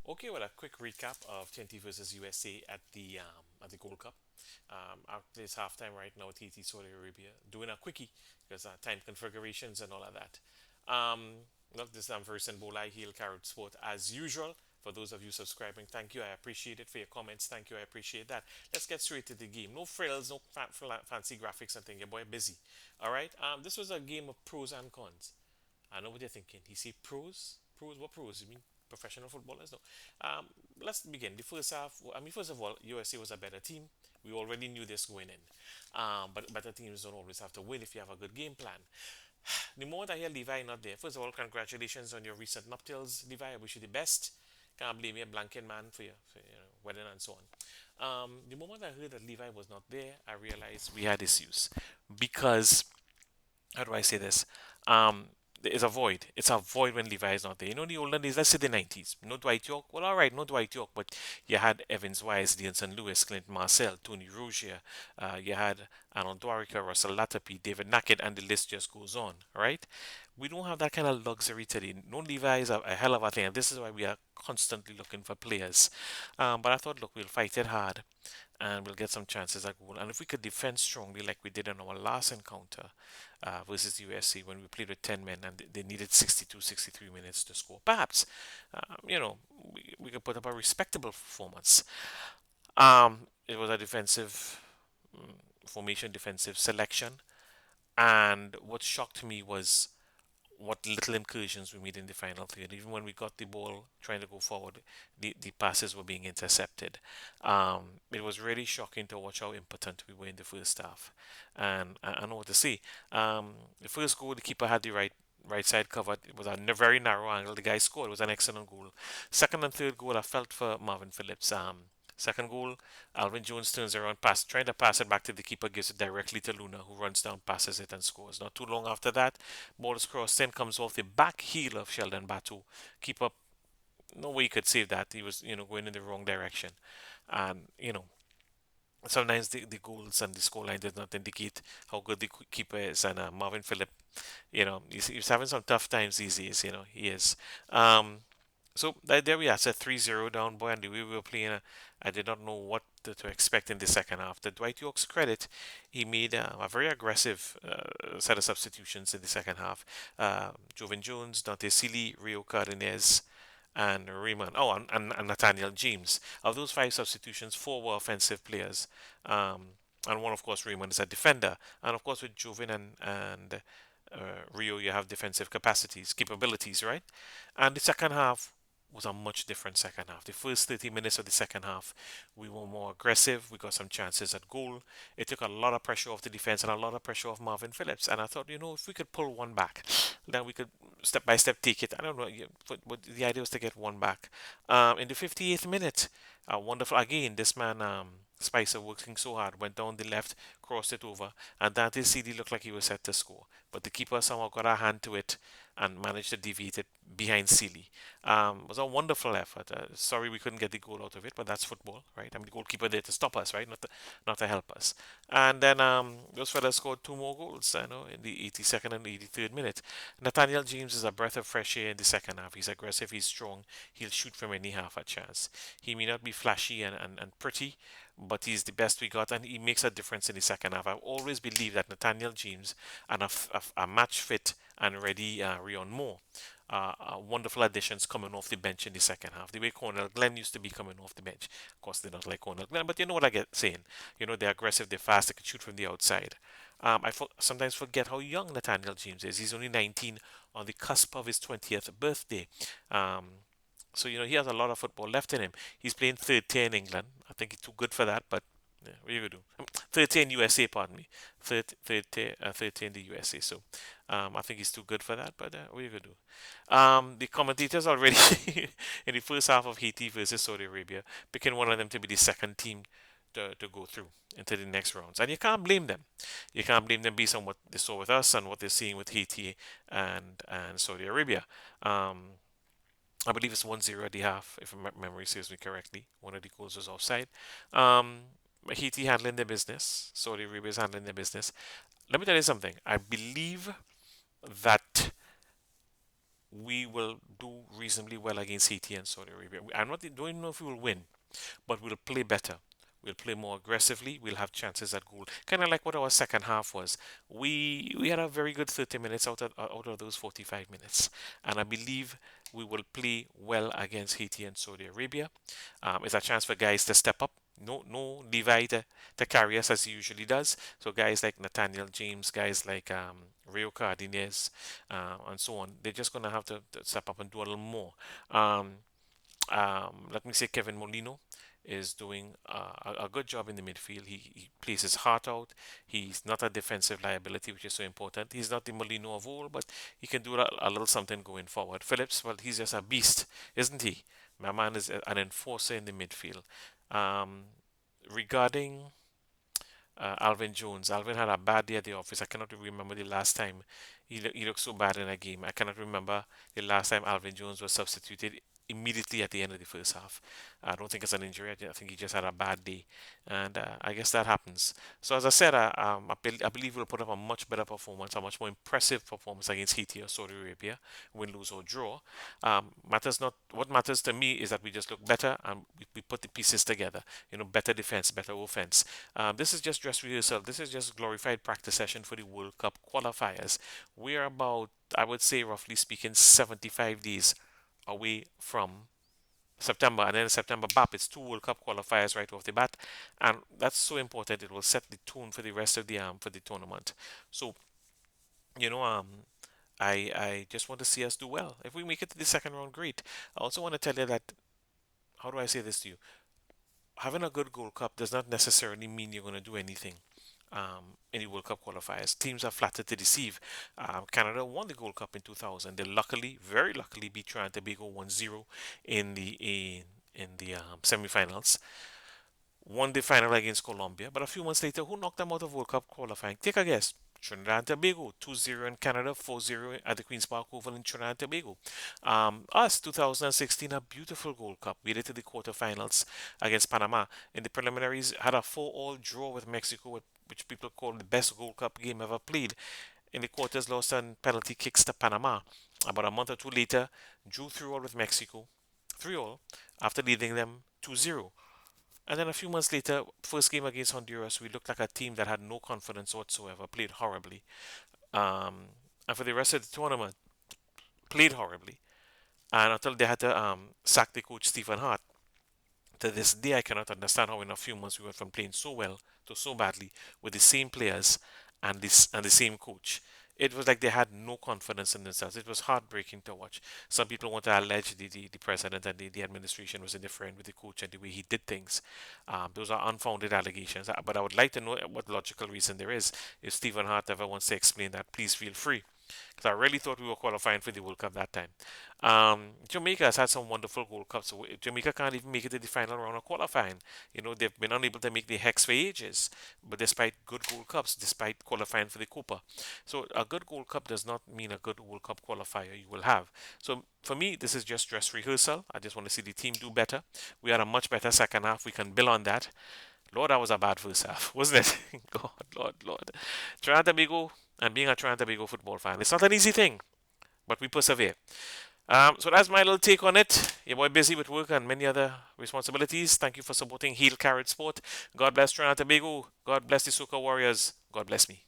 Okay, well, a quick recap of 20 versus USA at the Gold Cup. After this halftime right now, Haiti, Saudi Arabia, doing a quickie because time configurations and all of that. Look, this is first and Bola Heel Carib-Sport as usual. For those of you subscribing, thank you. I appreciate it. For your comments, thank you. I appreciate that. Let's get straight to the game. No frills, no fancy graphics and thing. Your boy busy. All right. This was a game of pros and cons. I know what you're thinking. He say pros? Pros? What pros? You mean professional footballers? No. Um, let's begin. The first half, I mean, first of all, USA was a better team. We already knew this going in. But better teams don't always have to win if you have a good game plan. The moment I hear Levi not there, first of all, congratulations on your recent nuptials, Levi. I wish you the best. Can't blame you, blanking man, for your wedding and so on. The moment I heard that Levi was not there, I realized we had issues because how do I say this? Um, it's a void. It's a void when Levi is not there. You know, the olden days, let's say the 90s. No Dwight Yorke. Well, all right, no Dwight Yorke, but you had Evans Wise, Deanson Lewis, Clint Marcel, Tony Rozier. You had Arnold Dwarika, Russell Latapi, David Nackett, and the list just goes on, right? We don't have that kind of luxury today. No Levi is a hell of a thing. And this is why we are constantly looking for players. But I thought, look, we'll fight it hard and we'll get some chances at goal. And if we could defend strongly like we did in our last encounter versus USC when we played with 10 men and they needed 62, 63 minutes to score, perhaps, we could put up a respectable performance. It was a defensive formation, defensive selection. And what shocked me was what little incursions we made in the final third. Even when we got the ball trying to go forward, the passes were being intercepted. It was really shocking to watch how impotent we were in the first half. And I know what to say. The first goal, the keeper had the right side covered. It was a very narrow angle. The guy scored. It was an excellent goal. Second and third goal, I felt for Marvin Phillips. Second goal, Alvin Jones turns around, trying to pass it back to the keeper, gives it directly to Luna, who runs down, passes it, and scores. Not too long after that, ball is crossed, then comes off the back heel of Sheldon Batu. Keeper, no way he could save that. He was, going in the wrong direction. And, sometimes the goals and the scoreline does not indicate how good the keeper is. And Marvin Phillip, he's having some tough times these days, he is. So there we are, set 3-0 down, boy, and the way we were playing, I did not know what to expect in the second half. To Dwight York's credit, he made a very aggressive set of substitutions in the second half. Joven Jones, Dante Sealy, Rio Cardines, and Raymond. Oh, and Nathaniel James. Of those five substitutions, four were offensive players. And one, of course, Raymond is a defender. And of course, with Joven and Rio, you have defensive capabilities, right? And the second half was a much different second half. The first 30 minutes of the second half, we were more aggressive. We got some chances at goal. It took a lot of pressure off the defense and a lot of pressure off Marvin Phillips. And I thought, if we could pull one back, then we could step by step take it. I don't know, but the idea was to get one back. In the 58th minute, wonderful again. This man. Spicer working so hard, went down the left, crossed it over, and Dante CD looked like he was set to score. But the keeper somehow got a hand to it and managed to deviate it behind Sealy. It was a wonderful effort. Sorry we couldn't get the goal out of it, but that's football, right? I mean, the goalkeeper there to stop us, right? Not to help us. And then those fellas scored two more goals, in the 82nd and 83rd minute. Nathaniel James is a breath of fresh air in the second half. He's aggressive, he's strong, he'll shoot from any half a chance. He may not be flashy and pretty, but he's the best we got, and he makes a difference in the second half. I've always believed that Nathaniel James and a match fit and ready Rion Moore. Wonderful additions coming off the bench in the second half. The way Cornell Glenn used to be coming off the bench. Of course, they don't like Cornell Glenn, but you know what I get saying. They're aggressive, they're fast, they can shoot from the outside. Sometimes forget how young Nathaniel James is. He's only 19 on the cusp of his 20th birthday. So, he has a lot of football left in him. He's playing third tier in England. I think he's too good for that, but yeah, what are you going to do? Third tier in USA, pardon me. Third tier in the USA. So I think he's too good for that, but what are you going to do? The commentators already in the first half of Haiti versus Saudi Arabia picking one of them to be the second team to go through into the next rounds. And you can't blame them. You can't blame them based on what they saw with us and what they're seeing with Haiti and Saudi Arabia. I believe it's 1-0 at the half, if my memory serves me correctly. One of the goals was offside. Um, Haiti handling their business. Saudi Arabia is handling their business. Let me tell you something. I believe that we will do reasonably well against Haiti and Saudi Arabia. I'm not don't know if we will win, but we'll play better. We'll play more aggressively. We'll have chances at goal. Kind of like what our second half was. We had a very good 30 minutes out of those 45 minutes, and I believe we will play well against Haiti and Saudi Arabia. It's a chance for guys to step up. No Levi to carry us as he usually does. So guys like Nathaniel James, guys like Rio Cardines, and so on, they're just gonna have to step up and do a little more. Um, let me say Kevin Molino is doing a good job in the midfield. He plays his heart out. He's not a defensive liability, which is so important. He's not the Molino of old, but he can do a little something going forward. Phillips, well, he's just a beast, isn't he? My man is an enforcer in the midfield. Um, regarding Alvin Jones. Alvin had a bad day at the office. I cannot remember the last time he looked so bad in a game. I cannot remember the last time Alvin Jones was substituted immediately at the end of the first half. I don't think it's an injury. I think he just had a bad day, and I guess that happens. So as I said, I believe we'll put up a much better performance, a much more impressive performance against Haiti or Saudi Arabia, win, lose or draw. Matters not. What matters to me is that we just look better and we put the pieces together. Better defense, better offense. This is just dress rehearsal. This is just glorified practice session for the World Cup qualifiers. We're about, I would say, roughly speaking, 75 days away from September, and then September BAP, it's two World Cup qualifiers right off the bat, and that's so important. It will set the tone for the rest of the for the tournament. So you know, I just want to see us do well. If we make it to the second round, great. I also want to tell you that, how do I say this to you? Having a good Gold Cup does not necessarily mean you're going to do anything in the World Cup qualifiers. Teams are flattered to deceive. Canada won the Gold Cup in 2000. They luckily, very luckily, beat Trinidad and Tobago 1-0 in the semifinals. Won the final against Colombia, but a few months later, who knocked them out of World Cup qualifying? Take a guess. Trinidad and Tobago, 2-0 in Canada, 4-0 at the Queen's Park Oval in Trinidad and Tobago. Us, 2016, a beautiful Gold Cup. We did to the quarterfinals against Panama. In the preliminaries, had a 4-all draw with Mexico, which people call the best Gold Cup game ever played. In the quarters, lost on penalty kicks to Panama. About a month or two later, drew 3-all with Mexico, 3-all, after leading them 2-0. And then a few months later, first game against Honduras, we looked like a team that had no confidence whatsoever, played horribly. Um, and for the rest of the tournament, played horribly. And until they had to sack the coach Stephen Hart. To this day, I cannot understand how in a few months we went from playing so well to so badly with the same players and the same coach. It was like they had no confidence in themselves. It was heartbreaking to watch. Some people want to allege the president and the administration was indifferent with the coach and the way he did things. Those are unfounded allegations. But I would like to know what logical reason there is. If Stephen Hart ever wants to explain that, please feel free. Because I really thought we were qualifying for the World Cup that time. Jamaica has had some wonderful World Cups. So Jamaica can't even make it to the final round of qualifying. They've been unable to make the hex for ages. But despite good Gold Cups, despite qualifying for the Copa. So a good Gold Cup does not mean a good World Cup qualifier you will have. So for me, this is just dress rehearsal. I just want to see the team do better. We had a much better second half. We can build on that. Lord, that was a bad first half, wasn't it? God, Lord. Trinidad and Tobago, and being a Trinidad and Tobago football fan, it's not an easy thing, but we persevere. So that's my little take on it. Your boy busy with work and many other responsibilities. Thank you for supporting Heel Carib Sport. God bless Trinidad and Tobago. God bless the Soca Warriors. God bless me.